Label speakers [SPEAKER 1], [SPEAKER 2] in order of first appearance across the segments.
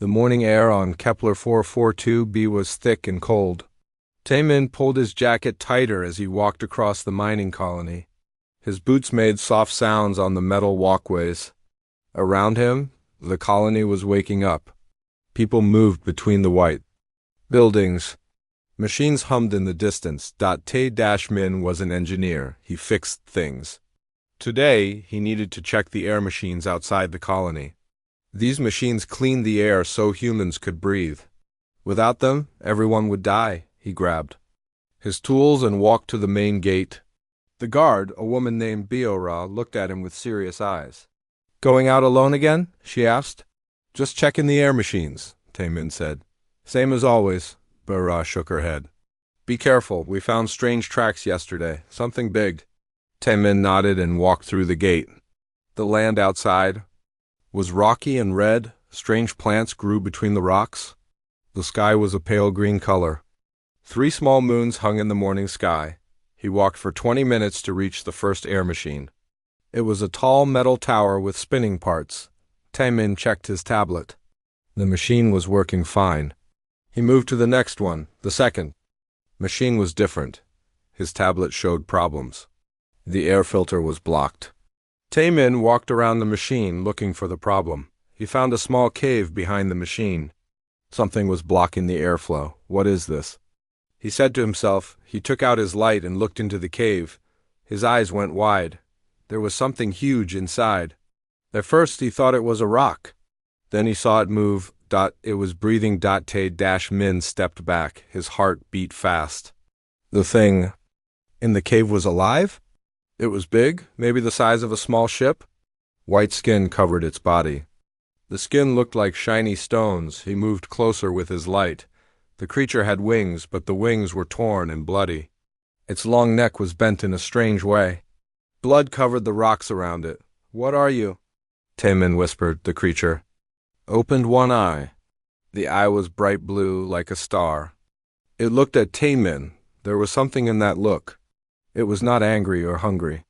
[SPEAKER 1] The morning air on Kepler 442b was thick and cold. Taemin pulled his jacket tighter as he walked across the mining colony. His boots made soft sounds on the metal walkways. Around him, the colony was waking up. People moved between the white buildings. Machines hummed in the distance. Tae-min was an engineer. He fixed things. Today, he needed to check the air machines outside the colony. These machines cleaned the air so humans could breathe. Without them, everyone would die, he grabbed his tools and walked to the main gate. The guard, a woman named Biora, looked at him with serious eyes. "Going out alone again?" she asked. "Just checking the air machines," Taemin said. "Same as always." Biora shook her head. "Be careful, we found strange tracks yesterday, something big." Taemin nodded and walked through the gate. The land outside was rocky and red. Strange plants grew between the rocks. The sky was a pale green color. 3 small moons hung in the morning sky. He walked for 20 minutes to reach the first air machine. It was a tall metal tower with spinning parts. Taemin checked his tablet. The machine was working fine. He moved to the next one, the second. Machine was different. His tablet showed problems. The air filter was blocked. Taemin walked around the machine looking for the problem. He found a small cave behind the machine. Something was blocking the airflow. What is this? He said to himself. He took out his light and looked into the cave. His eyes went wide. There was something huge inside. At first he thought it was a rock. Then he saw it move. It was breathing. Tae-min stepped back. His heart beat fast. The thing in the cave was alive? It was big, maybe the size of a small ship. White skin covered its body. The skin looked like shiny stones. He moved closer with his light. The creature had wings, but the wings were torn and bloody. Its long neck was bent in a strange way. Blood covered the rocks around it. "What are you?" Taemin whispered. The creature opened one eye. The eye was bright blue, like a star. It looked at Taemin. There was something in that look. It was not angry or hungry.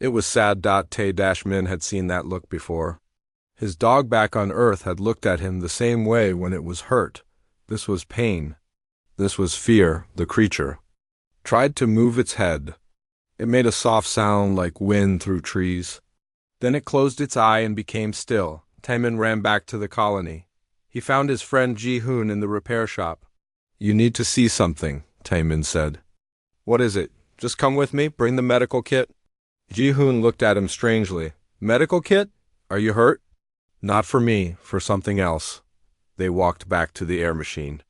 [SPEAKER 1] It was sad. Tae-min had seen that look before. His dog back on Earth had looked at him the same way when it was hurt. This was pain. This was fear. The creature tried to move its head. It made a soft sound like wind through trees. Then it closed its eye and became still. Taemin ran back to the colony. He found his friend Ji-hoon in the repair shop. "You need to see something," Taemin said. "What is it? Just come with me. Bring the medical kit." Ji-hoon looked at him strangely. "Medical kit? Are you hurt?" "Not for me, for something else." They walked back to the air machine.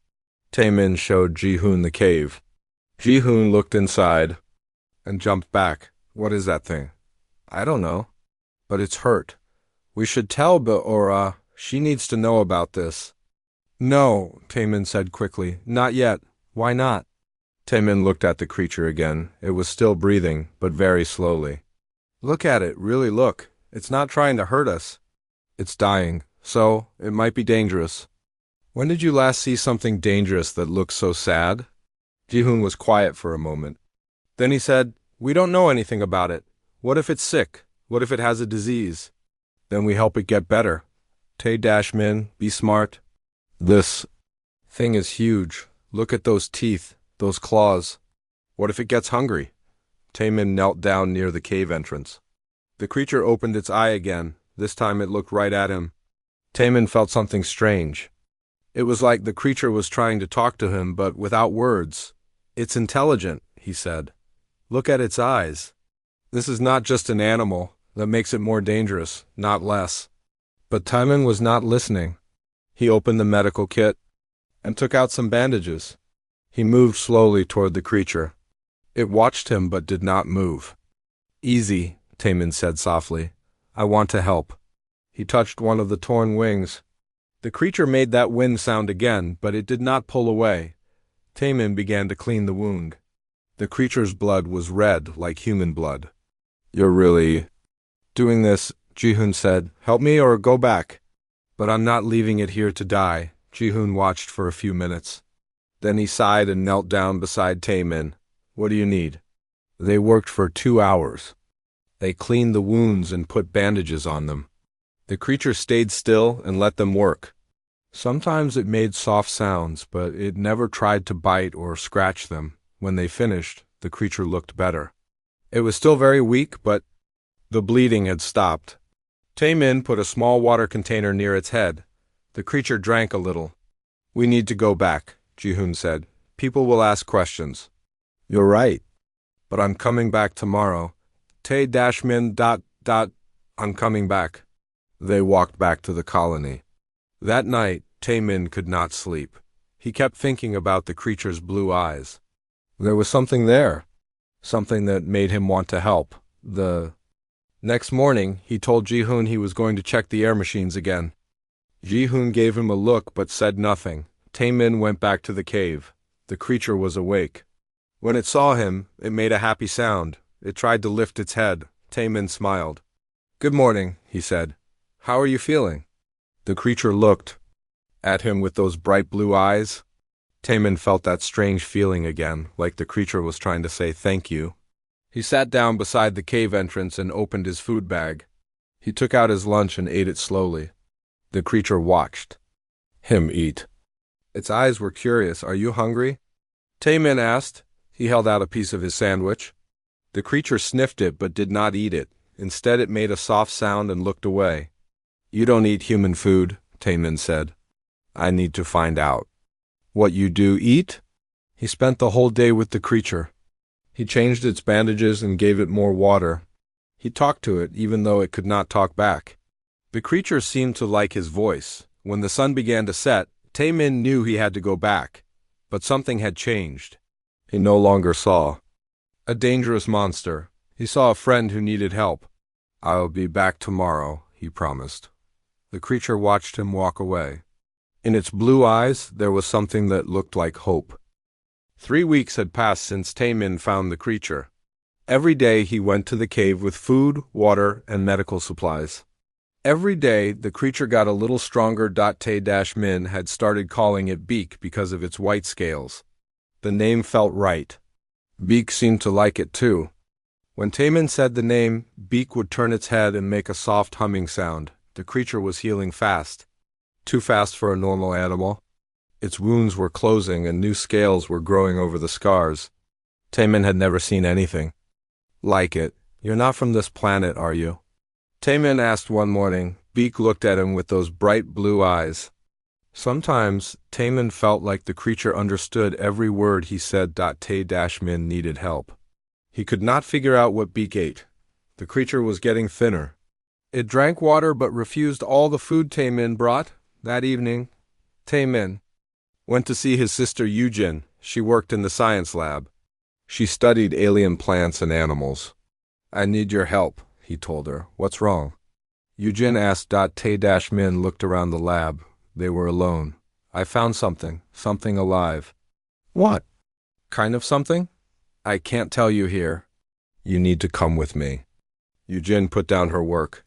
[SPEAKER 1] Taemin showed Ji-hoon the cave. Ji-hoon looked inside and jumped back. "What is that thing?" "I don't know. But it's hurt. We should tell Biora. She needs to know about this." "No," Taemin said quickly. "Not yet. Why not?" Taemin looked at the creature again. It was still breathing, but very slowly. "Look at it. Really look. It's not trying to hurt us. It's dying, so it might be dangerous." "When did you last see something dangerous that looks so sad?" Ji-hoon was quiet for a moment. Then he said, "We don't know anything about it. What if it's sick? What if it has a disease? Then we help it get better. Tae-min, be smart. This thing is huge. Look at those teeth, those claws. What if it gets hungry?" Taemin knelt down near the cave entrance. The creature opened its eye again. This time it looked right at him. Taemin felt something strange. It was like the creature was trying to talk to him, but without words. "It's intelligent," he said. "Look at its eyes. This is not just an animal. That makes it more dangerous, not less." But Taemin was not listening. He opened the medical kit and took out some bandages. He moved slowly toward the creature. It watched him but did not move. "Easy," Taemin said softly. "I want to help." He touched one of the torn wings. The creature made that wind sound again, but it did not pull away. Taemin began to clean the wound. The creature's blood was red like human blood. "You're really doing this," Ji-hoon said. "Help me or go back." "But I'm not leaving it here to die." Ji-hoon watched for a few minutes. Then he sighed and knelt down beside Taemin. "What do you need?" They worked for 2 hours. They cleaned the wounds and put bandages on them. The creature stayed still and let them work. Sometimes it made soft sounds, but it never tried to bite or scratch them. When they finished, the creature looked better. It was still very weak, but the bleeding had stopped. Taemin put a small water container near its head. The creature drank a little. "We need to go back," Ji-hoon said. "People will ask questions." "You're right. But I'm coming back tomorrow." Tae-min ... I'm coming back. They walked back to the colony. That night, Taemin could not sleep. He kept thinking about the creature's blue eyes. There was something there. Something that made him want to help. Next morning, he told Ji-hoon he was going to check the air machines again. Ji-hoon gave him a look but said nothing. Taemin went back to the cave. The creature was awake. When it saw him, it made a happy sound. It tried to lift its head. Taemin smiled. "Good morning," he said. "How are you feeling?" The creature looked at him with those bright blue eyes. Taemin felt that strange feeling again, like the creature was trying to say thank you. He sat down beside the cave entrance and opened his food bag. He took out his lunch and ate it slowly. The creature watched him eat. Its eyes were curious. "Are you hungry?" Taemin asked. He held out a piece of his sandwich. The creature sniffed it but did not eat it. Instead, it made a soft sound and looked away. "You don't eat human food," Taemin said. "I need to find out." "What you do eat?" He spent the whole day with the creature. He changed its bandages and gave it more water. He talked to it, even though it could not talk back. The creature seemed to like his voice. When the sun began to set, Taemin knew he had to go back. But something had changed. He no longer saw a dangerous monster. He saw a friend who needed help. "I'll be back tomorrow," he promised. The creature watched him walk away. In its blue eyes, there was something that looked like hope. 3 weeks had passed since Taemin found the creature. Every day he went to the cave with food, water, and medical supplies. Every day the creature got a little stronger. Tae-min had started calling it Beak because of its white scales. The name felt right. Beak seemed to like it too. When Taemin said the name, Beak would turn its head and make a soft humming sound. The creature was healing fast. Too fast for a normal animal. Its wounds were closing and new scales were growing over the scars. Taemin had never seen anything like it. "You're not from this planet, are you?" Taemin asked one morning. Beak looked at him with those bright blue eyes. Sometimes Taemin felt like the creature understood every word he said. Tae-min needed help. He could not figure out what Beak ate. The creature was getting thinner. It drank water but refused all the food Taemin brought. That evening, Taemin went to see his sister Yujin. She worked in the science lab. She studied alien plants and animals. "I need your help," he told her. "What's wrong?" Yujin asked. Tae-min looked around the lab. They were alone. "I found something alive." "What kind of something?" "I can't tell you here. You need to come with me." Yujin put down her work.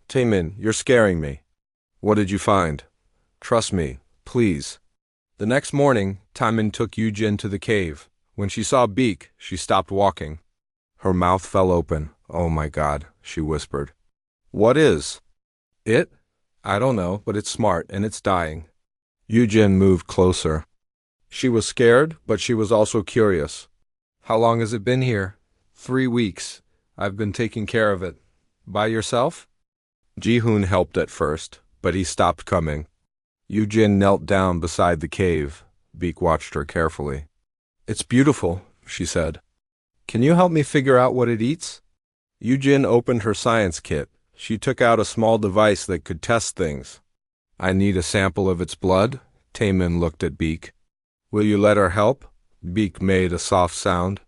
[SPEAKER 1] "Taemin, you're scaring me." "What did you find?" "Trust me, please." The next morning, Taemin took Yujin to the cave. When she saw Beak, she stopped walking. Her mouth fell open. "Oh my God," she whispered. "What is it?" "I don't know, but it's smart and it's dying." Yujin moved closer. She was scared, but she was also curious. "How long has it been here?" 3 weeks. I've been taking care of it." "By yourself?" Ji-hoon helped at first, but he stopped coming. Yujin knelt down beside the cave. Beak watched her carefully. "It's beautiful," she said. "Can you help me figure out what it eats?" Yujin opened her science kit. She took out a small device that could test things. "I need a sample of its blood." Taemin looked at Beak. "Will you let her help?" Beak made a soft sound.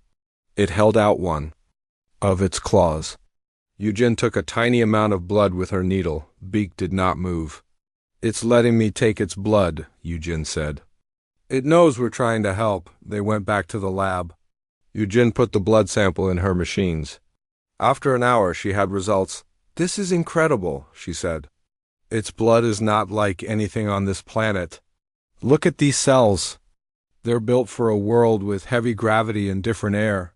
[SPEAKER 1] It held out one of its claws. Yujin took a tiny amount of blood with her needle. Beak did not move. "It's letting me take its blood," Yujin said. "It knows we're trying to help." They went back to the lab. Yujin put the blood sample in her machines. After an hour, she had results. "This is incredible," she said. "Its blood is not like anything on this planet. Look at these cells. They're built for a world with heavy gravity and different air."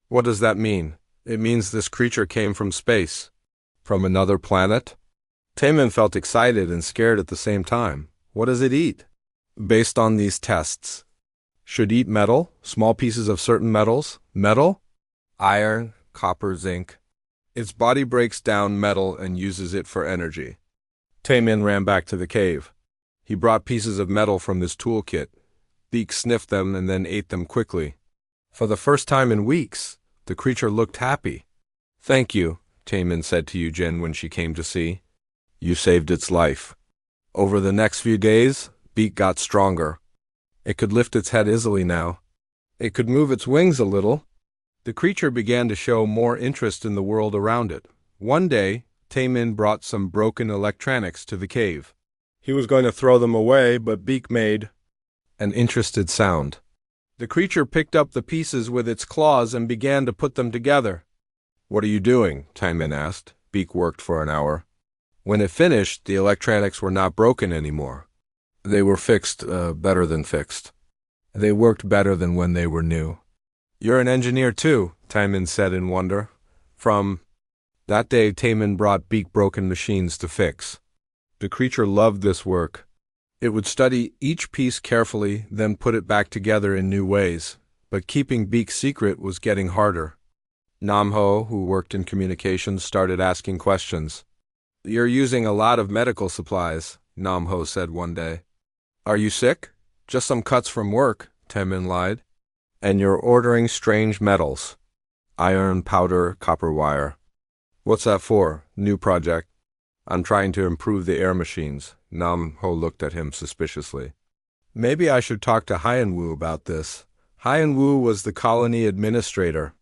[SPEAKER 1] "What does that mean?" "It means this creature came from space." "From another planet?" Taemin felt excited and scared at the same time. What does it eat? Based on these tests. Should eat metal, small pieces of certain metals. Metal? Iron, copper, zinc. Its body breaks down metal and uses it for energy. Taemin ran back to the cave. He brought pieces of metal from his toolkit. Beak sniffed them and then ate them quickly. For the first time in weeks, the creature looked happy. "Thank you," Taemin said to Yujin when she came to see. "You saved its life." Over the next few days, Beak got stronger. It could lift its head easily now. It could move its wings a little. The creature began to show more interest in the world around it. One day, Taemin brought some broken electronics to the cave. He was going to throw them away, but Beak made an interested sound. The creature picked up the pieces with its claws and began to put them together. "What are you doing?" Taemin asked. Beak worked for an hour. When it finished, the electronics were not broken anymore. They were fixed, better than fixed. They worked better than when they were new. "You're an engineer too," Taemin said in wonder. From that day, Taemin brought Beak broken machines to fix. The creature loved this work. It would study each piece carefully, then put it back together in new ways. But keeping Beak's secret was getting harder. Namho, who worked in communications, started asking questions. "You're using a lot of medical supplies," Namho said one day. "Are you sick?" "Just some cuts from work," Taemin lied. "And you're ordering strange metals. Iron, powder, copper wire. What's that for?" "New project. I'm trying to improve the air machines." Namho looked at him suspiciously. "Maybe I should talk to Hyenwoo about this." Hyenwoo was the colony administrator.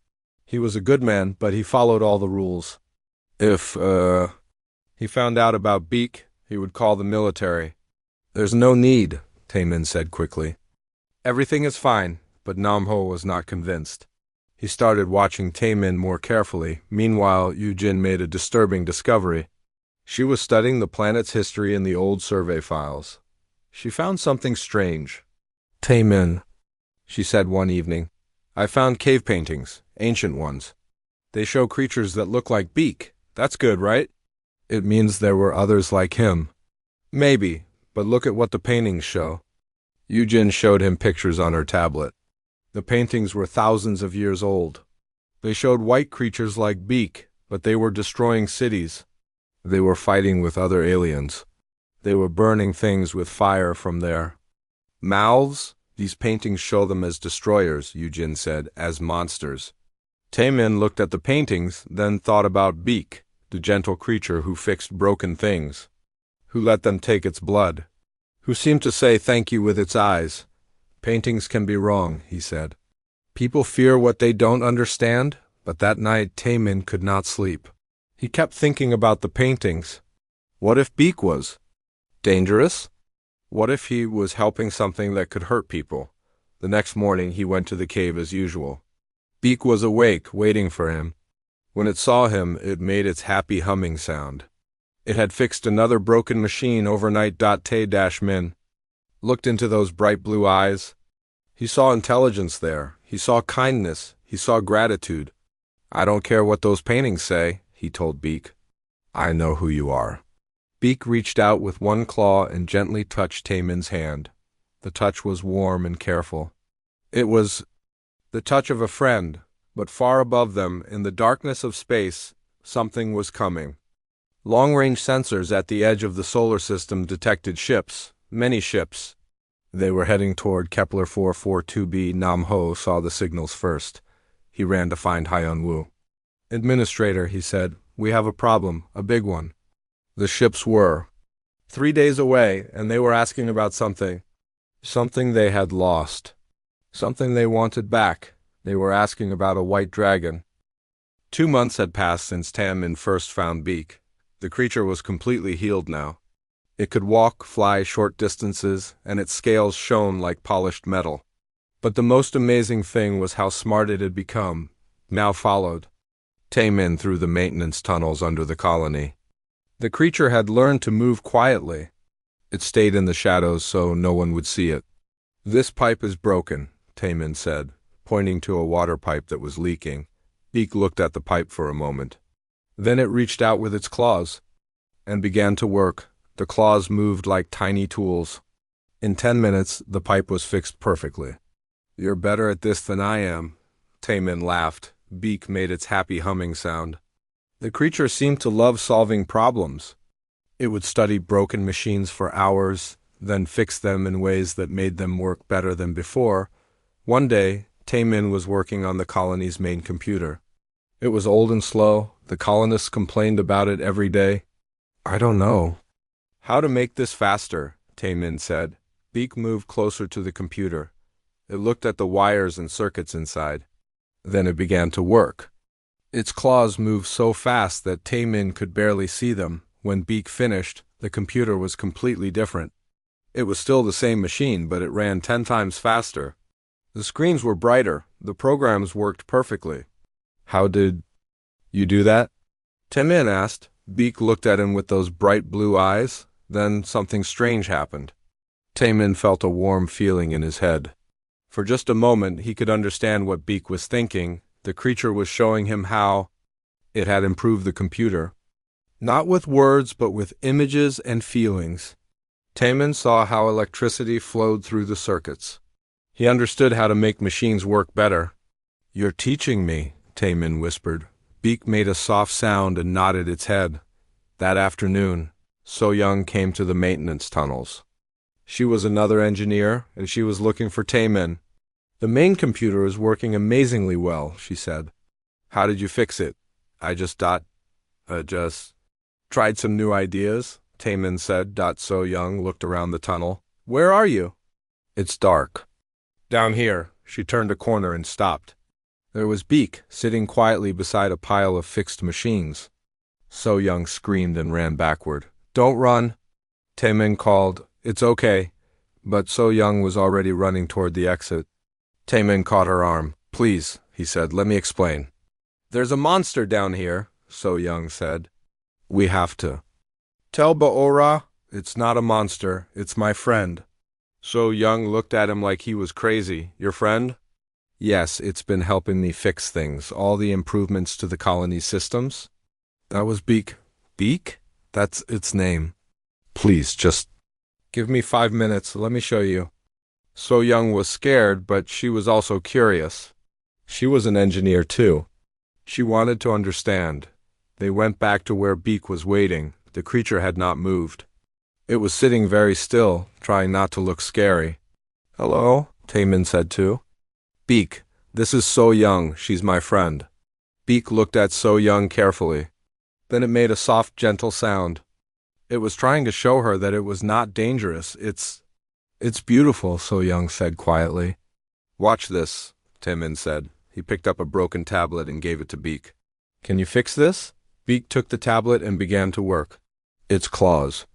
[SPEAKER 1] He was a good man, but he followed all the rules. If, he found out about Beak, he would call the military. "There's no need," Taemin said quickly. "Everything is fine," but Namho was not convinced. He started watching Taemin more carefully. Meanwhile, Yujin made a disturbing discovery. She was studying the planet's history in the old survey files. She found something strange. "Taemin," she said one evening, "I found cave paintings, ancient ones. They show creatures that look like Beak. That's good, right?" "It means there were others like him." "Maybe, but look at what the paintings show." Yujin showed him pictures on her tablet. The paintings were thousands of years old. They showed white creatures like Beak, but they were destroying cities. They were fighting with other aliens. They were burning things with fire from their mouths. "These paintings show them as destroyers," Yujin said, "as monsters." Taemin looked at the paintings, then thought about Beak, the gentle creature who fixed broken things, who let them take its blood, who seemed to say thank you with its eyes. "Paintings can be wrong," he said. "People fear what they don't understand," but that night Taemin could not sleep. He kept thinking about the paintings. What if Beak was dangerous? What if he was helping something that could hurt people? The next morning he went to the cave as usual. Beak was awake, waiting for him. When it saw him, it made its happy humming sound. It had fixed another broken machine overnight. Tae-min looked into those bright blue eyes. He saw intelligence there. He saw kindness. He saw gratitude. "I don't care what those paintings say," he told Beak. "I know who you are." Beak reached out with one claw and gently touched Taemin's hand. The touch was warm and careful. It was the touch of a friend, but far above them, in the darkness of space, something was coming. Long-range sensors at the edge of the solar system detected ships, many ships. They were heading toward Kepler 442b. Namho saw the signals first. He ran to find Hyenwoo. "Administrator," he said, "we have a problem, a big one." The ships were 3 days away, and they were asking about something. Something they had lost. Something they wanted back. They were asking about a white dragon. 2 months had passed since Taemin first found Beak. The creature was completely healed now. It could walk, fly short distances, and its scales shone like polished metal. But the most amazing thing was how smart it had become. Now followed Taemin through the maintenance tunnels under the colony. The creature had learned to move quietly. It stayed in the shadows so no one would see it. "This pipe is broken," Taemin said, pointing to a water pipe that was leaking. Beak looked at the pipe for a moment. Then it reached out with its claws and began to work. The claws moved like tiny tools. In 10 minutes, the pipe was fixed perfectly. "You're better at this than I am," Taemin laughed. Beak made its happy humming sound. The creature seemed to love solving problems. It would study broken machines for hours, then fix them in ways that made them work better than before. One day, Taemin was working on the colony's main computer. It was old and slow. The colonists complained about it every day. "I don't know how to make this faster," Taemin said. Beak moved closer to the computer. It looked at the wires and circuits inside. Then it began to work. Its claws moved so fast that Taemin could barely see them. When Beak finished, the computer was completely different. It was still the same machine, but it ran 10 times faster. The screens were brighter. The programs worked perfectly. "How did you do that?" Taemin asked. Beak looked at him with those bright blue eyes. Then something strange happened. Taemin felt a warm feeling in his head. For just a moment, he could understand what Beak was thinking. The creature was showing him how it had improved the computer. Not with words, but with images and feelings. Taemin saw how electricity flowed through the circuits. He understood how to make machines work better. "You're teaching me," Taemin whispered. Beak made a soft sound and nodded its head. That afternoon, So-young came to the maintenance tunnels. She was another engineer, and she was looking for Taemin. "The main computer is working amazingly well," she said. "How did you fix it?" "I just tried some new ideas," Taemin said. So-young looked around the tunnel. "Where are you?" "It's dark." "Down here." She turned a corner and stopped. There was Beak, sitting quietly beside a pile of fixed machines. So-young screamed and ran backward. "Don't run," Taemin called. "It's okay." But So-young was already running toward the exit. Taemin caught her arm. "Please," he said, "let me explain." "There's a monster down here," So-young said. "We have to tell Baora it's not a monster, it's my friend." So-young looked at him like he was crazy. "Your friend?" "Yes, it's been helping me fix things, all the improvements to the colony systems." That was Beak. "Beak? That's its name." "Please, just give me 5 minutes. Let me show you." So-young was scared, but she was also curious. She was an engineer too. She wanted to understand. They went back to where Beak was waiting. The creature had not moved. It was sitting very still, trying not to look scary. "Hello," Taemin said too. "Beak, this is So-young. She's my friend." Beak looked at So-young carefully. Then it made a soft, gentle sound. It was trying to show her that it was not dangerous. It's beautiful," So-young said quietly. "Watch this," Taemin said. He picked up a broken tablet and gave it to Beak. "Can you fix this?" Beak took the tablet and began to work. Its claws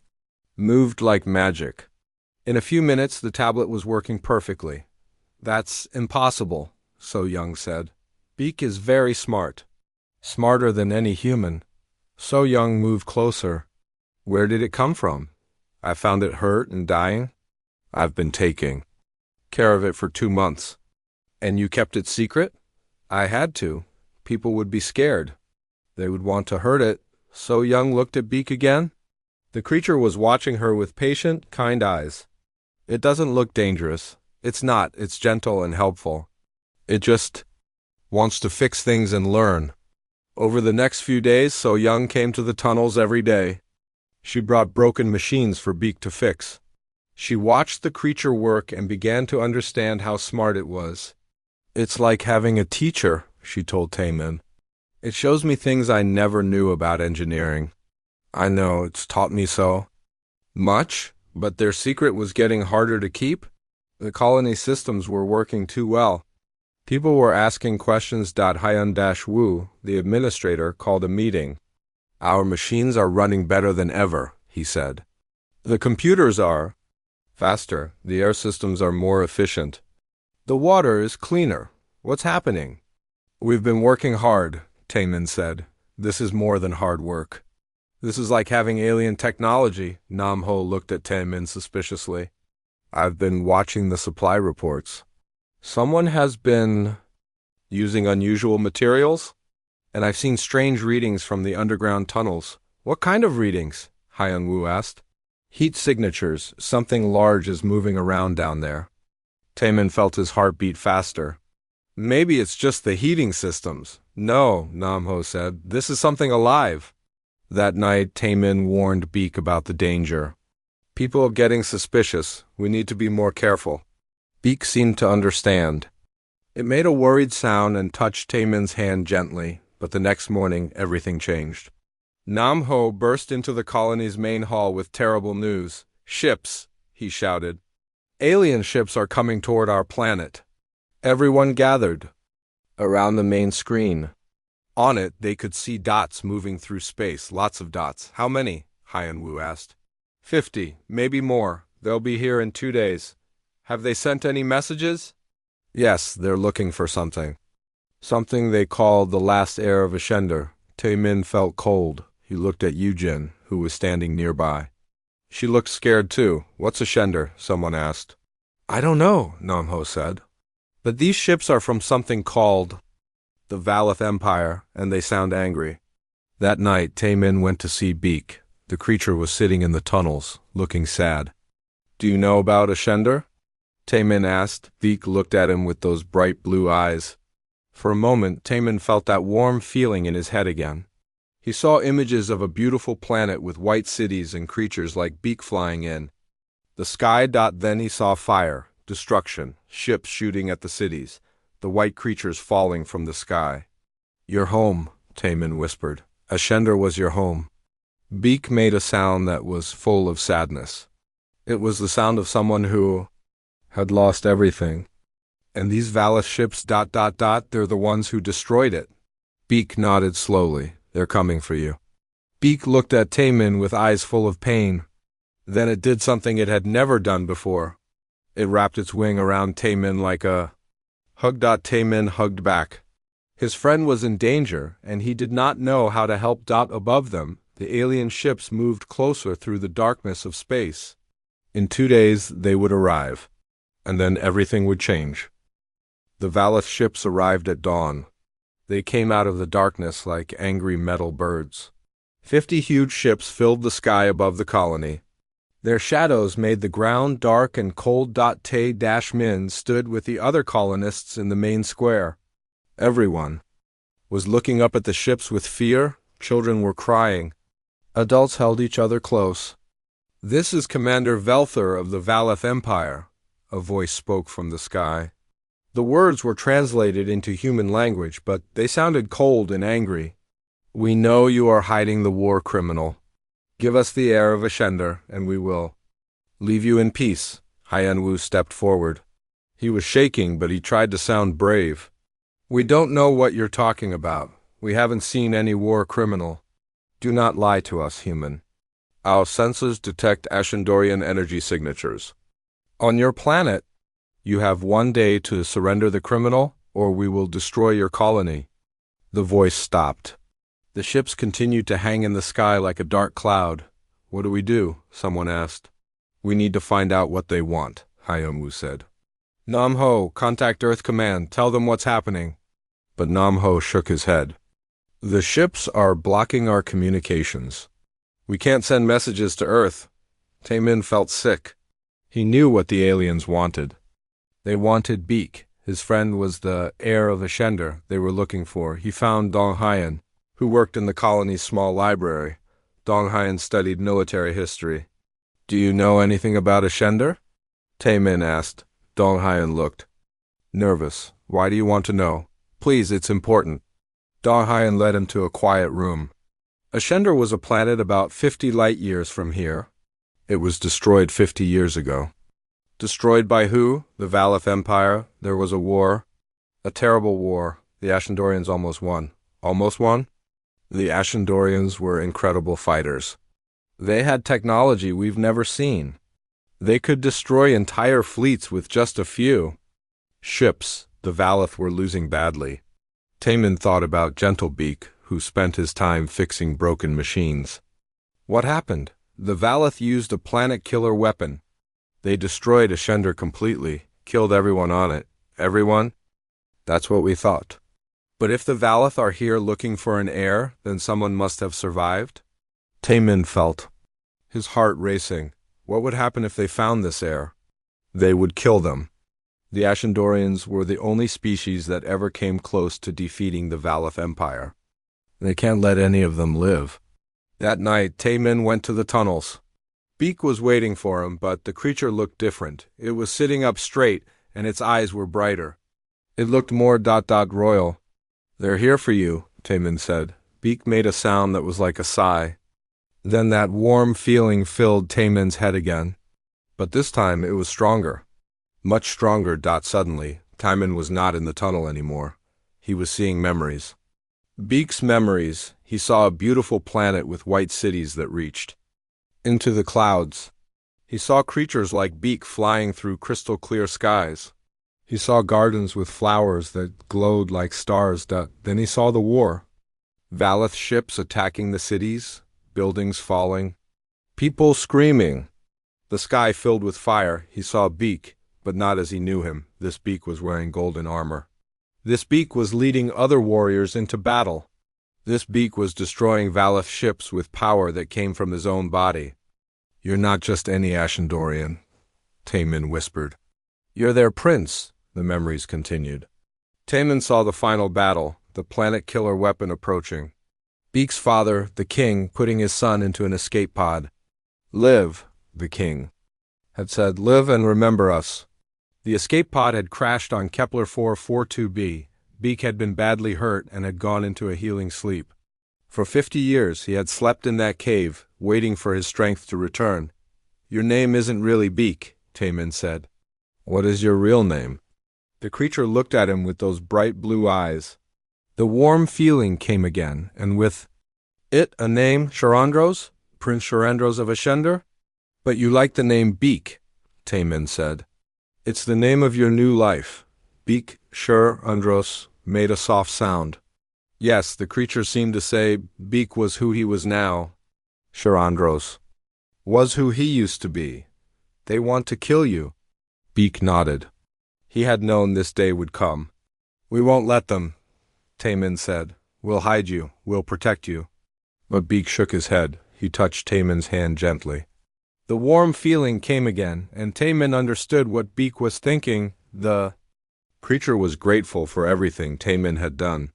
[SPEAKER 1] moved like magic. In a few minutes, the tablet was working perfectly. "That's impossible," So-young said. "Beak is very smart. Smarter than any human." So-young moved closer. "Where did it come from?" "I found it hurt and dying. I've been taking care of it for 2 months." "And you kept it secret?" "I had to. People would be scared. They would want to hurt it." So-young looked at Beak again. The creature was watching her with patient, kind eyes. "It doesn't look dangerous. It's not. It's gentle and helpful. It just wants to fix things and learn." Over the next few days, So-young came to the tunnels every day. She brought broken machines for Beak to fix. She watched the creature work and began to understand how smart it was. "It's like having a teacher," she told Taemin. "It shows me things I never knew about engineering." "I know, it's taught me so much, but their secret was getting harder to keep. The colony systems were working too well. People were asking questions. Hyun-woo, the administrator, called a meeting. "Our machines are running better than ever," he said. "The computers are faster. The air systems are more efficient. The water is cleaner. What's happening?" "We've been working hard," Taemin said. "This is more than hard work. This is like having alien technology." Nam-ho looked at Taemin suspiciously. "I've been watching the supply reports. Someone has been using unusual materials, and I've seen strange readings from the underground tunnels." "What kind of readings?" Hyun-woo asked. Heat signatures, something large is moving around down there. Taemin felt his heart beat faster. Maybe it's just the heating systems. No, Namho said. This is something alive. That night, Taemin warned Beak about the danger. People are getting suspicious. We need to be more careful. Beak seemed to understand. It made a worried sound and touched Taemin's hand gently, but the next morning everything changed. Namho burst into the colony's main hall with terrible news. Ships, he shouted. Alien ships are coming toward our planet. Everyone gathered around the main screen. On it, they could see dots moving through space, lots of dots. How many? Hyan-Woo asked. 50, maybe more. They'll be here in 2 days. Have they sent any messages? Yes, they're looking for something. Something they called the last heir of Ashender. Taemin felt cold. He looked at Yujin, who was standing nearby. She looked scared too. What's Ashender? Someone asked. I don't know, Namho said. But these ships are from something called the Valeth Empire, and they sound angry. That night, Taemin went to see Beak. The creature was sitting in the tunnels, looking sad. Do you know about Ashender? Taemin asked. Beak looked at him with those bright blue eyes. For a moment, Taemin felt that warm feeling in his head again. He saw images of a beautiful planet with white cities and creatures like Beak flying in. The sky. Then he saw fire, destruction, ships shooting at the cities, the white creatures falling from the sky. Your home, Taemin whispered. Ashender was your home. Beak made a sound that was full of sadness. It was the sound of someone who had lost everything. And these Valeth ships. They're the ones who destroyed it. Beak nodded slowly. They're coming for you. Beak looked at Taemin with eyes full of pain. Then it did something it had never done before. It wrapped its wing around Taemin like a hug. Taemin hugged back. His friend was in danger, and he did not know how to help. Above them, the alien ships moved closer through the darkness of space. In 2 days, they would arrive, and then everything would change. The Valeth ships arrived at dawn. They came out of the darkness like angry metal birds. 50 huge ships filled the sky above the colony. Their shadows made the ground dark and cold. Tae-Min stood with the other colonists in the main square. Everyone was looking up at the ships with fear. Children were crying. Adults held each other close. This is Commander Velther of the Valeth Empire, a voice spoke from the sky. The words were translated into human language, but they sounded cold and angry. We know you are hiding the war criminal. Give us the heir of Ashender, and we will leave you in peace. Hyan-Woo stepped forward. He was shaking, but he tried to sound brave. We don't know what you're talking about. We haven't seen any war criminal. Do not lie to us, human. Our sensors detect Ashendorian energy signatures. On your planet, you have 1 day to surrender the criminal, or we will destroy your colony. The voice stopped. The ships continued to hang in the sky like a dark cloud. What do we do? Someone asked. We need to find out what they want, Hyan-Woo said. Namho, contact Earth Command. Tell them what's happening. But Namho shook his head. The ships are blocking our communications. We can't send messages to Earth. Taemin felt sick. He knew what the aliens wanted. They wanted Beak. His friend was the heir of Ashender they were looking for. He found Dong Hyan, who worked in the colony's small library. Dong Hyan studied military history. Do you know anything about Ashender? Taemin asked. Dong Hyan looked nervous. Why do you want to know? Please, it's important. Dong Hyan led him to a quiet room. Ashender was a planet about 50 light years from here. It was destroyed 50 years ago. Destroyed by who? The Valeth Empire. There was a war. A terrible war. The Ashendorians almost won. Almost won? The Ashendorians were incredible fighters. They had technology we've never seen. They could destroy entire fleets with just a few ships. The Valeth were losing badly. Taemin thought about Gentlebeak, who spent his time fixing broken machines. What happened? The Valeth used a planet-killer weapon. They destroyed Ashender completely, killed everyone on it. Everyone? That's what we thought. But if the Valeth are here looking for an heir, then someone must have survived? Taemin felt his heart racing. What would happen if they found this air? They would kill them. The Ashendorians were the only species that ever came close to defeating the Valith Empire. They can't let any of them live. That night, Taemin went to the tunnels. Beak was waiting for him, but the creature looked different. It was sitting up straight, and its eyes were brighter. It looked more royal. "They're here for you," Taemin said. Beak made a sound that was like a sigh. Then that warm feeling filled Taemin's head again. But this time it was stronger. Much stronger. Suddenly, Taemin was not in the tunnel anymore. He was seeing memories. Beak's memories. He saw a beautiful planet with white cities that reached into the clouds. He saw creatures like Beak flying through crystal clear skies. He saw gardens with flowers that glowed like stars. Then he saw the war. Valith ships attacking the cities, buildings falling, people screaming. The sky filled with fire. He saw Beak, but not as he knew him. This Beak was wearing golden armor. This Beak was leading other warriors into battle. This Beak was destroying Valith ships with power that came from his own body. "You're not just any Ashendorian," Taemin whispered. "You're their prince," the memories continued. Taemin saw the final battle, the planet killer weapon approaching. Beak's father, the king, putting his son into an escape pod. "Live," the king had said. "Live and remember us." The escape pod had crashed on Kepler 442b. Beak had been badly hurt and had gone into a healing sleep. For 50 years he had slept in that cave, waiting for his strength to return. "Your name isn't really Beak," Taemin said. "What is your real name?" The creature looked at him with those bright blue eyes. The warm feeling came again, and with it a name, Sharandros, Prince Sharandros of Ashender? "But you like the name Beak," Taemin said. "It's the name of your new life." Beak, Sharandros, made a soft sound. Yes, the creature seemed to say Beak was who he was now. Sharandros was who he used to be. "They want to kill you." Beak nodded. He had known this day would come. "We won't let them," Taemin said. "We'll hide you. We'll protect you." But Beak shook his head. He touched Taemin's hand gently. The warm feeling came again, and Taemin understood what Beak was thinking. The creature was grateful for everything Taemin had done.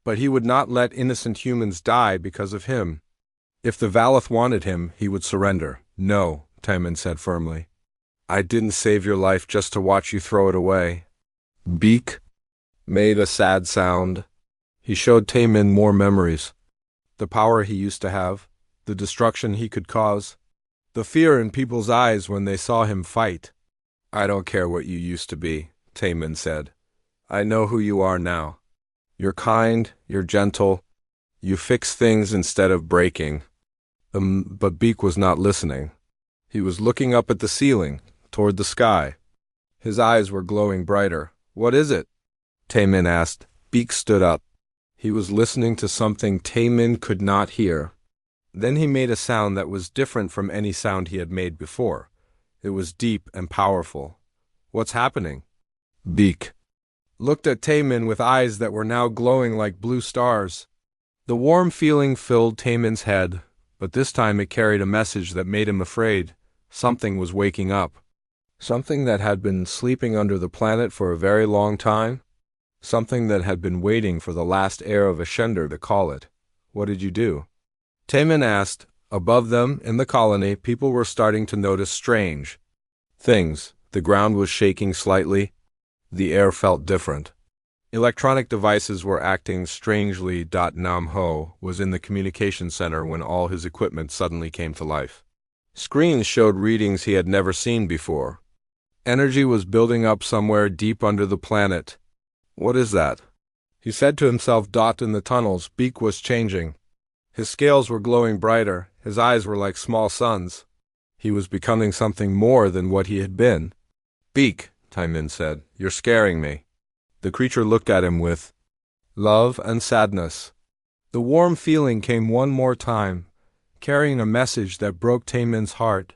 [SPEAKER 1] But he would not let innocent humans die because of him. If the Valith wanted him, he would surrender. "No," Taemin said firmly. "I didn't save your life just to watch you throw it away." Beak made a sad sound. He showed Taemin more memories. The power he used to have, the destruction he could cause, the fear in people's eyes when they saw him fight. "I don't care what you used to be," Taemin said. "I know who you are now. You're kind, you're gentle, you fix things instead of breaking." But Beak was not listening. He was looking up at the ceiling, toward the sky. His eyes were glowing brighter. "What is it?" Taemin asked. Beak stood up. He was listening to something Taemin could not hear. Then he made a sound that was different from any sound he had made before. It was deep and powerful. "What's happening?" Beak looked at Taemin with eyes that were now glowing like blue stars. The warm feeling filled Taemin's head, but this time it carried a message that made him afraid. Something was waking up. Something that had been sleeping under the planet for a very long time. Something that had been waiting for the last heir of Ashender to call it. "What did you do?" Taemin asked. Above them, in the colony, people were starting to notice strange things. The ground was shaking slightly. The air felt different. Electronic devices were acting strangely. Nam Ho was in the communication center when all his equipment suddenly came to life. Screens showed readings he had never seen before. Energy was building up somewhere deep under the planet. "What is that?" he said to himself. In the tunnels, Beak was changing. His scales were glowing brighter. His eyes were like small suns. He was becoming something more than what he had been. "Beak," Taemin said, "you're scaring me." The creature looked at him with love and sadness. The warm feeling came one more time, carrying a message that broke Taemin's heart.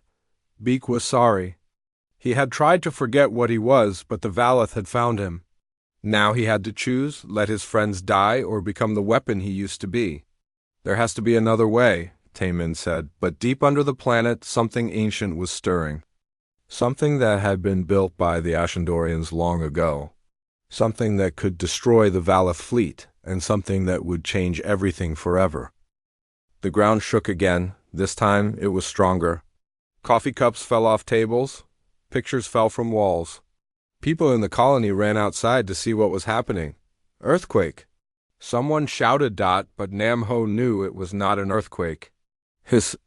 [SPEAKER 1] Beak was sorry. He had tried to forget what he was, but the Valith had found him. Now he had to choose, let his friends die or become the weapon he used to be. "There has to be another way," Taemin said, but deep under the planet, something ancient was stirring. Something that had been built by the Ashendorians long ago. Something that could destroy the Valith fleet, and something that would change everything forever. The ground shook again. This time it was stronger. Coffee cups fell off tables. Pictures fell from walls. People in the colony ran outside to see what was happening. Earthquake. Someone shouted but Namho knew it was not an earthquake. His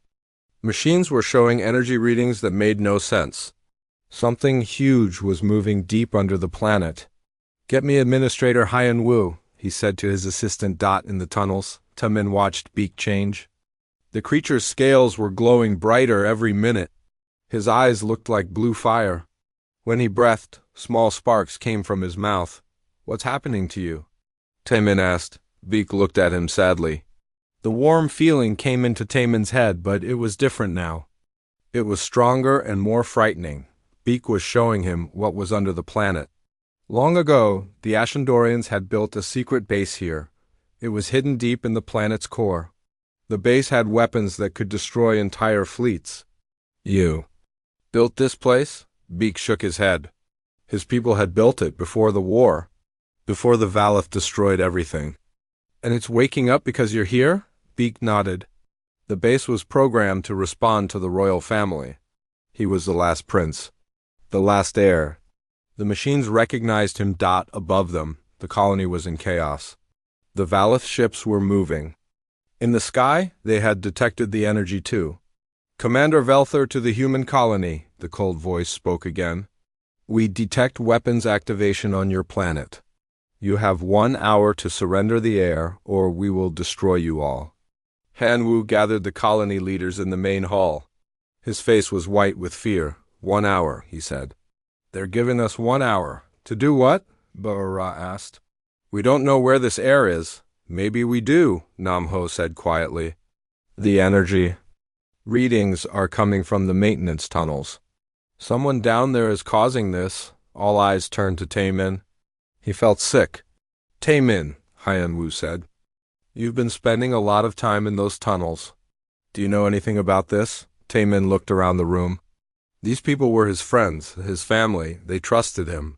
[SPEAKER 1] machines were showing energy readings that made no sense. Something huge was moving deep under the planet. Get me Administrator Hyan Wu, he said to his assistant in the tunnels. Taemin watched Beak change. The creature's scales were glowing brighter every minute. His eyes looked like blue fire. When he breathed, small sparks came from his mouth. What's happening to you? Taemin asked. Beak looked at him sadly. The warm feeling came into Taemin's head, but it was different now. It was stronger and more frightening. Beak was showing him what was under the planet. Long ago, the Ashendorians had built a secret base here. It was hidden deep in the planet's core. The base had weapons that could destroy entire fleets. You built this place? Beak shook his head. His people had built it before the war, before the Valith destroyed everything. And it's waking up because you're here? Beak nodded. The base was programmed to respond to the royal family. He was the last prince, the last heir. The machines recognized him above them. The colony was in chaos. The Valith ships were moving. In the sky, they had detected the energy too. Commander Velther to the human colony, the cold voice spoke again. We detect weapons activation on your planet. You have 1 hour to surrender the air, or we will destroy you all. Han Wu gathered the colony leaders in the main hall. His face was white with fear. 1 hour, he said. They're giving us 1 hour. To do what? Ba-Ra asked. We don't know where this air is. Maybe we do, Namho said quietly. The energy readings are coming from the maintenance tunnels. Someone down there is causing this. All eyes turned to Taemin. He felt sick. Taemin, Hyan Wu said. You've been spending a lot of time in those tunnels. Do you know anything about this? Taemin looked around the room. These people were his friends, his family. They trusted him.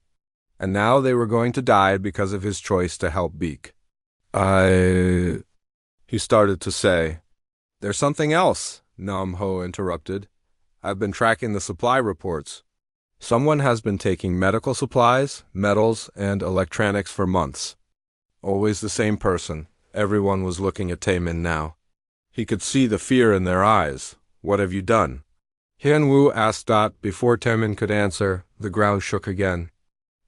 [SPEAKER 1] And now they were going to die because of his choice to help Beak. He started to say. There's something else, Namho interrupted. I've been tracking the supply reports. Someone has been taking medical supplies, metals, and electronics for months. Always the same person. Everyone was looking at Taemin now. He could see the fear in their eyes. What have you done? Hyan Wu asked before Taemin could answer. The ground shook again.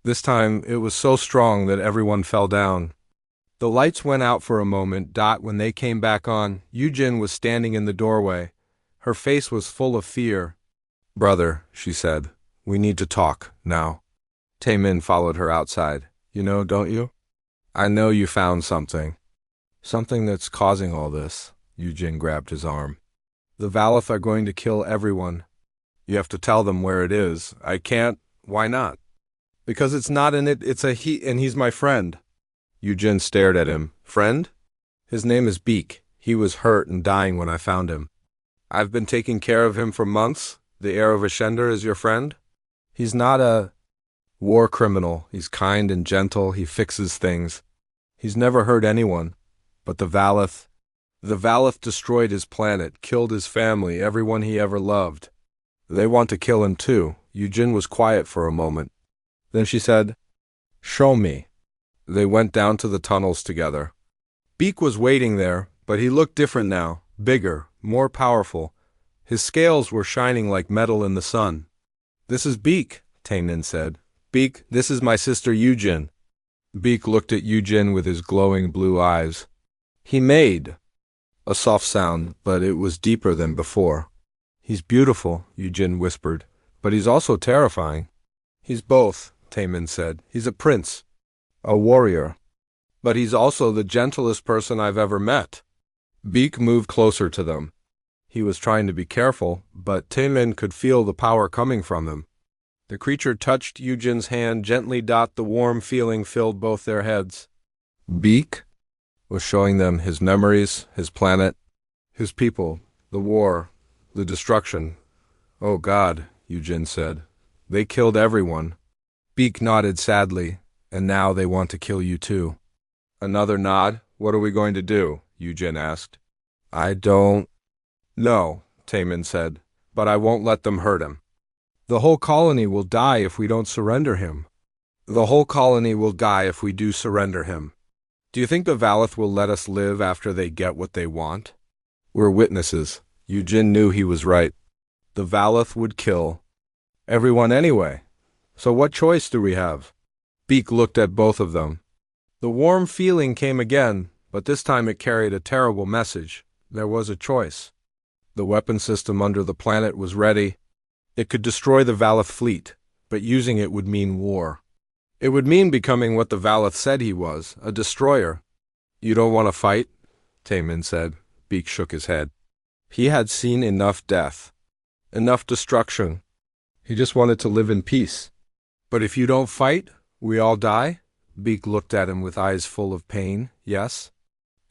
[SPEAKER 1] This time it was so strong that everyone fell down. The lights went out for a moment. When they came back on, Yujin was standing in the doorway. Her face was full of fear. Brother, she said, we need to talk now. Taemin followed her outside. You know, don't you? I know you found something. Something that's causing all this. Yujin grabbed his arm. The Valith are going to kill everyone. You have to tell them where it is. I can't. Why not? Because it's not in it. It's a he, and he's my friend. Yujin stared at him. Friend? His name is Beak. He was hurt and dying when I found him. I've been taking care of him for months. The heir of Ashender is your friend? He's not a war criminal. He's kind and gentle. He fixes things. He's never hurt anyone. But the Valith destroyed his planet, killed his family, everyone he ever loved. They want to kill him too. Yujin was quiet for a moment. Then she said, Show me. They went down to the tunnels together. Beak was waiting there, but he looked different now, bigger, more powerful. His scales were shining like metal in the sun. This is Beak, Taemin said. Beak, this is my sister Yujin. Beak looked at Yujin with his glowing blue eyes. He made a soft sound, but it was deeper than before. He's beautiful, Yujin whispered, but he's also terrifying. He's both, Taemin said. He's a prince, a warrior, but he's also the gentlest person I've ever met. Beak moved closer to them. He was trying to be careful, but Taemin could feel the power coming from him. The creature touched Yujin's hand gently. The warm feeling filled both their heads. Beak was showing them his memories, his planet, his people. The war. The destruction. Oh God, Eugene said. They killed everyone. Beak nodded sadly. And now they want to kill you too. Another nod. What are we going to do? Eugene asked. I don't know, Taman said. But I won't let them hurt him. The whole colony will die if we don't surrender him. The whole colony will die if we do surrender him. Do you think the Valeth will let us live after they get what they want? We're witnesses. Eugene knew he was right. The Valeth would kill everyone anyway. So what choice do we have? Beak looked at both of them. The warm feeling came again, but this time it carried a terrible message. There was a choice. The weapon system under the planet was ready. It could destroy the Valeth fleet, but using it would mean war. It would mean becoming what the Valeth said he was, a destroyer. You don't want to fight? Taman said. Beak shook his head. He had seen enough death, enough destruction. He just wanted to live in peace. But if you don't fight, we all die? Beak looked at him with eyes full of pain. Yes?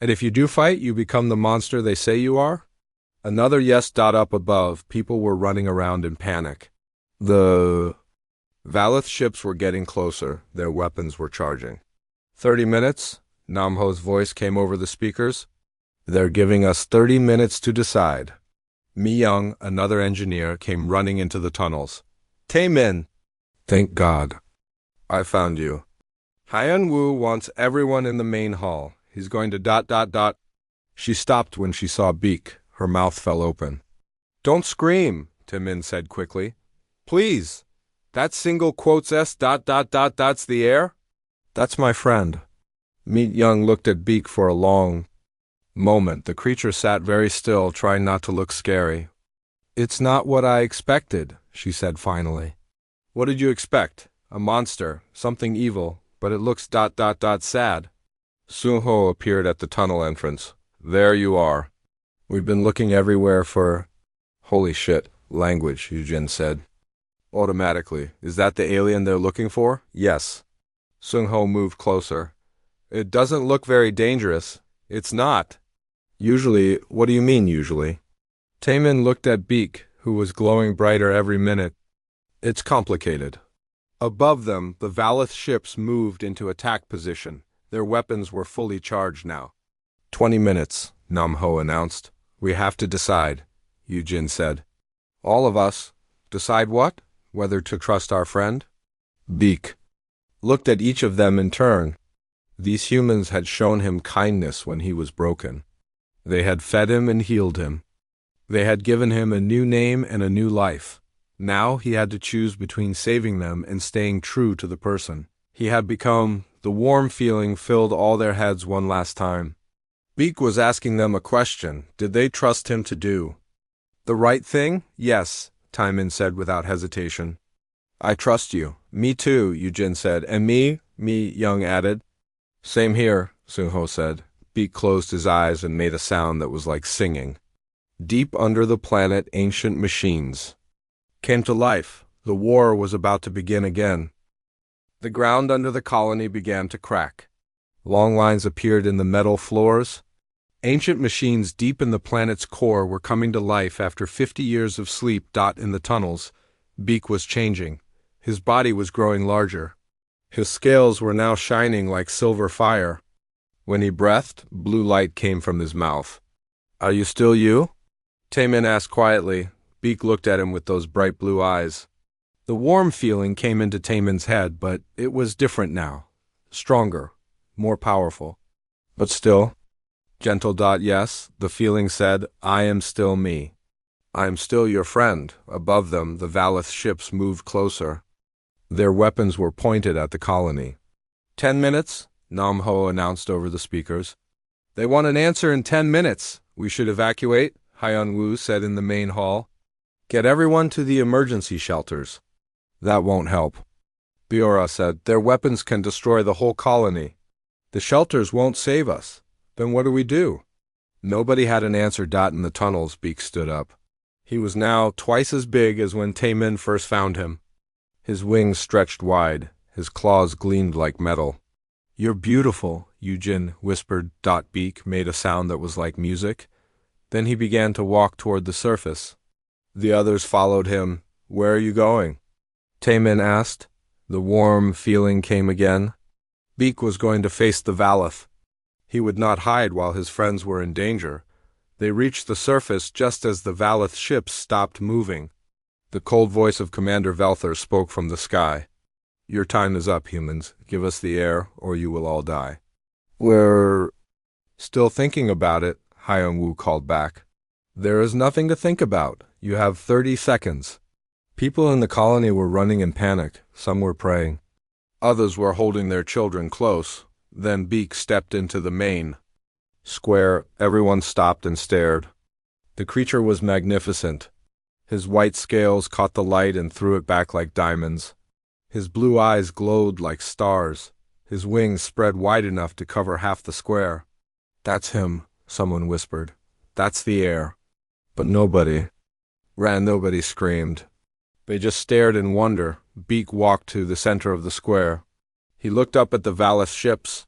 [SPEAKER 1] And if you do fight, you become the monster they say you are? Another yes. Up above, people were running around in panic. The Valeth ships were getting closer. Their weapons were charging. 30 minutes? Namho's voice came over the speakers. They're giving us 30 minutes to decide. Mi Young, another engineer, came running into the tunnels. Taemin! Thank God. I found you. Hyun Woo wants everyone in the main hall. He's going to ... She stopped when she saw Beak. Her mouth fell open. Don't scream, Taemin said quickly. Please. That single quotes S ... That's the air? That's my friend. Meet Young looked at Beak for a long moment. The creature sat very still, trying not to look scary. It's not what I expected, she said finally. What did you expect? A monster, something evil, but it looks ... sad. Suho appeared at the tunnel entrance. There you are. We've been looking everywhere for... Holy shit, language, Eugene said. Automatically. Is that the alien they're looking for? Yes. Sung-ho moved closer. It doesn't look very dangerous. It's not. Usually, what do you mean usually? Taemin looked at Beak, who was glowing brighter every minute. It's complicated. Above them, the Valeth ships moved into attack position. Their weapons were fully charged now. 20 minutes, Nam-ho announced. We have to decide, Eugene said. All of us. Decide what? Whether to trust our friend? Beak looked at each of them in turn. These humans had shown him kindness when he was broken. They had fed him and healed him. They had given him a new name and a new life. Now he had to choose between saving them and staying true to the person he had become. The warm feeling filled all their heads one last time. Beak was asking them a question. Did they trust him to do the right thing? Yes, Taemin said without hesitation. I trust you. Me too, Eugene said. And me, Young added. Same here, Sung-ho said. Beak closed his eyes and made a sound that was like singing. Deep under the planet, ancient machines came to life. The war was about to begin again. The ground under the colony began to crack. Long lines appeared in the metal floors. Ancient machines deep in the planet's core were coming to life after 50 years of sleep. In the tunnels, Beak was changing. His body was growing larger. His scales were now shining like silver fire. When he breathed, blue light came from his mouth. Are you still you? Taemin asked quietly. Beak looked at him with those bright blue eyes. The warm feeling came into Taemin's head, but it was different now. Stronger, more powerful. But still, gentle. Yes, the feeling said, I am still me. I am still your friend. Above them, the Valeth ships moved closer. Their weapons were pointed at the colony. 10 minutes, Nam-ho announced over the speakers. They want an answer in 10 minutes. We should evacuate, Hyun Woo said in the main hall. Get everyone to the emergency shelters. That won't help. Biora said, their weapons can destroy the whole colony. The shelters won't save us. Then what do we do? Nobody had an answer. In the tunnels, Beak stood up. He was now twice as big as when Taemin first found him. His wings stretched wide. His claws gleamed like metal. You're beautiful, Eugene whispered. Beak made a sound that was like music. Then he began to walk toward the surface. The others followed him. Where are you going? Taemin asked. The warm feeling came again. Beak was going to face the Valeth. He would not hide while his friends were in danger. They reached the surface just as the Valeth ships stopped moving. The cold voice of Commander Velther spoke from the sky. Your time is up, humans. Give us the air, or you will all die. We're still thinking about it, Hyung-woo called back. There is nothing to think about. You have 30 seconds. People in the colony were running in panic. Some were praying. Others were holding their children close. Then Beak stepped into the main square. Everyone stopped and stared. The creature was magnificent. His white scales caught the light and threw it back like diamonds. His blue eyes glowed like stars. His wings spread wide enough to cover half the square. That's him, someone whispered. That's the air. But nobody screamed. They just stared in wonder. Beak walked to the center of the square. He looked up at the Valeth ships.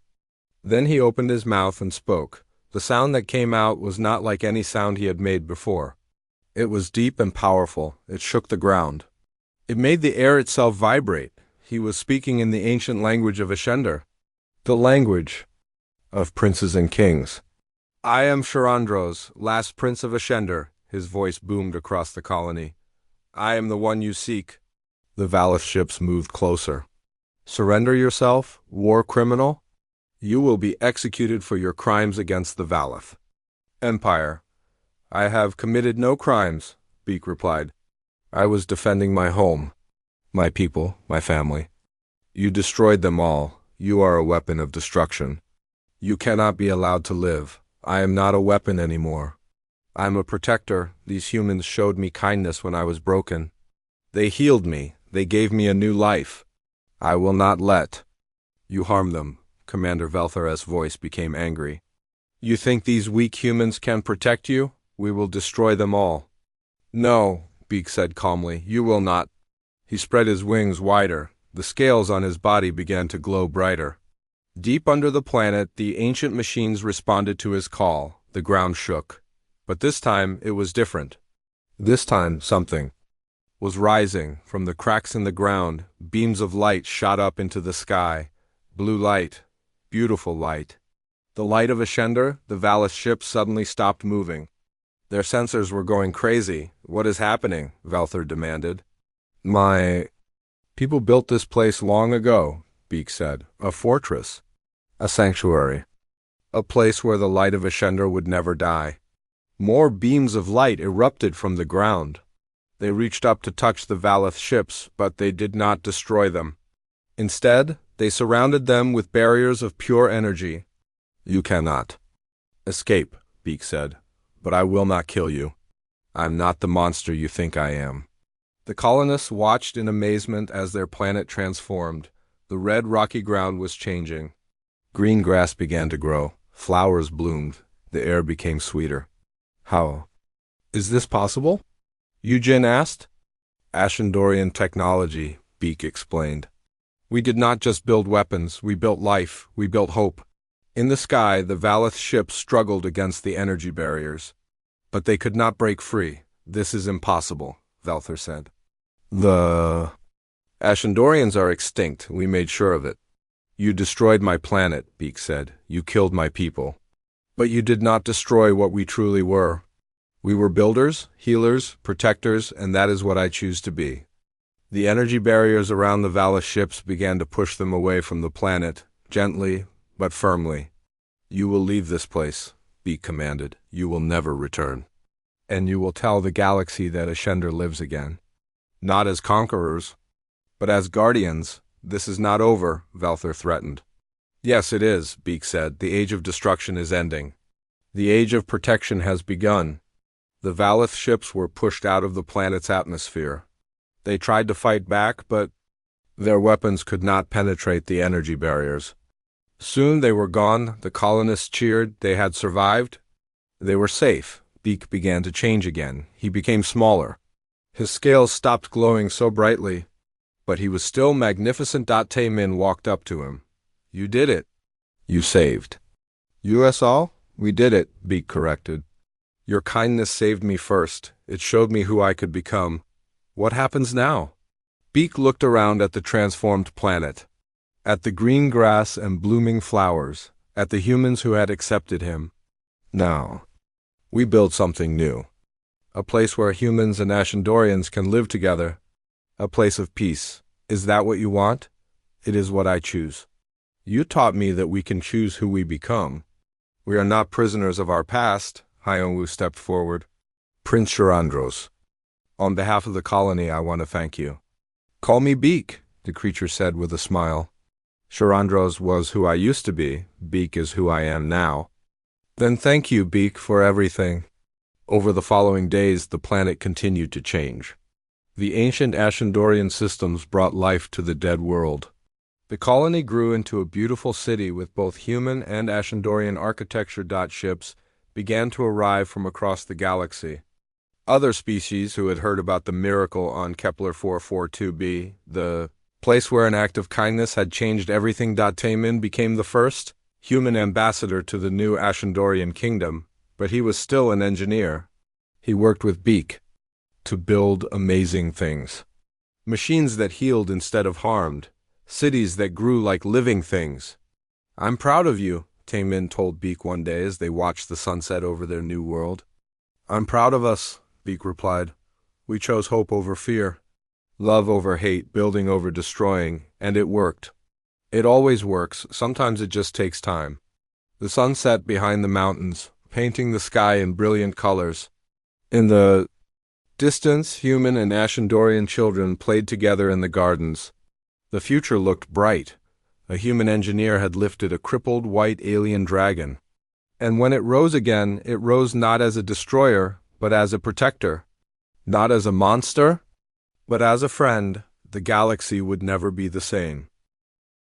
[SPEAKER 1] Then he opened his mouth and spoke. The sound that came out was not like any sound he had made before. It was deep and powerful. It shook the ground. It made the air itself vibrate. He was speaking in the ancient language of Ashender, the language of princes and kings. I am Sharandros, last prince of Ashender, his voice boomed across the colony. I am the one you seek. The Valeth ships moved closer. Surrender yourself, war criminal? You will be executed for your crimes against the Valeth. Empire. I have committed no crimes, Beak replied. I was defending my home, my people, my family. You destroyed them all. You are a weapon of destruction. You cannot be allowed to live. I am not a weapon anymore. I am a protector. These humans showed me kindness when I was broken. They healed me. They gave me a new life. I will not let you harm them. Commander Velther's voice became angry. You think these weak humans can protect you? We will destroy them all. No, Beak said calmly, you will not. He spread his wings wider. The scales on his body began to glow brighter. Deep under the planet, the ancient machines responded to his call. The ground shook. But this time, it was different. This time, something was rising. From the cracks in the ground, beams of light shot up into the sky. Blue light. Beautiful light. The light of Ashender, the Valeth ship suddenly stopped moving. Their sensors were going crazy. What is happening? Velther demanded. My people built this place long ago, Beak said. A fortress. A sanctuary. A place where the light of Ashender would never die. More beams of light erupted from the ground. They reached up to touch the Valeth ships, but they did not destroy them. Instead, they surrounded them with barriers of pure energy. You cannot escape, Beak said, but I will not kill you. I'm not the monster you think I am. The colonists watched in amazement as their planet transformed. The red rocky ground was changing. Green grass began to grow. Flowers bloomed. The air became sweeter. How is this possible? Yujin asked. Ashendorian technology, Beak explained. We did not just build weapons, we built life, we built hope. In the sky, the Valeth ships struggled against the energy barriers. But they could not break free. This is impossible, Velther said. The Ashendorians are extinct, we made sure of it. You destroyed my planet, Beak said. You killed my people. But you did not destroy what we truly were. We were builders, healers, protectors, and that is what I choose to be. The energy barriers around the Valeth ships began to push them away from the planet, gently but firmly. You will leave this place, Beak commanded. You will never return. And you will tell the galaxy that Ashender lives again. Not as conquerors, but as guardians. This is not over, Velther threatened. Yes, it is, Beak said. The age of destruction is ending. The age of protection has begun. The Valeth ships were pushed out of the planet's atmosphere. They tried to fight back, but their weapons could not penetrate the energy barriers. Soon they were gone. The colonists cheered. They had survived. They were safe. Beak began to change again. He became smaller. His scales stopped glowing so brightly, but he was still magnificent. Taemin walked up to him. You did it. You saved. You us all? We did it, Beak corrected. Your kindness saved me first. It showed me who I could become. What happens now? Beak looked around at the transformed planet, at the green grass and blooming flowers, at the humans who had accepted him. Now, we build something new. A place where humans and Ashendorians can live together. A place of peace. Is that what you want? It is what I choose. You taught me that we can choose who we become. We are not prisoners of our past. Hyonwu stepped forward. Prince Sharandros, on behalf of the colony, I want to thank you. Call me Beak, the creature said with a smile. Sharandros was who I used to be. Beak is who I am now. Then thank you, Beak, for everything. Over the following days, the planet continued to change. The ancient Ashendorian systems brought life to the dead world. The colony grew into a beautiful city with both human and Ashendorian architecture. Ships began to arrive from across the galaxy. Other species who had heard about the miracle on Kepler 442b, the place where an act of kindness had changed everything. Taemin became the first human ambassador to the new Ashendorian kingdom, but he was still an engineer. He worked with Beak to build amazing things. Machines that healed instead of harmed, cities that grew like living things. I'm proud of you, Taemin told Beak one day as they watched the sunset over their new world. I'm proud of us, Beak replied. We chose hope over fear, love over hate, building over destroying, and it worked. It always works, sometimes it just takes time. The sun set behind the mountains, painting the sky in brilliant colors. In the distance, human and Ashendorian children played together in the gardens. The future looked bright. A human engineer had lifted a crippled white alien dragon. And when it rose again, it rose not as a destroyer, but as a protector. Not as a monster, but as a friend. The galaxy would never be the same.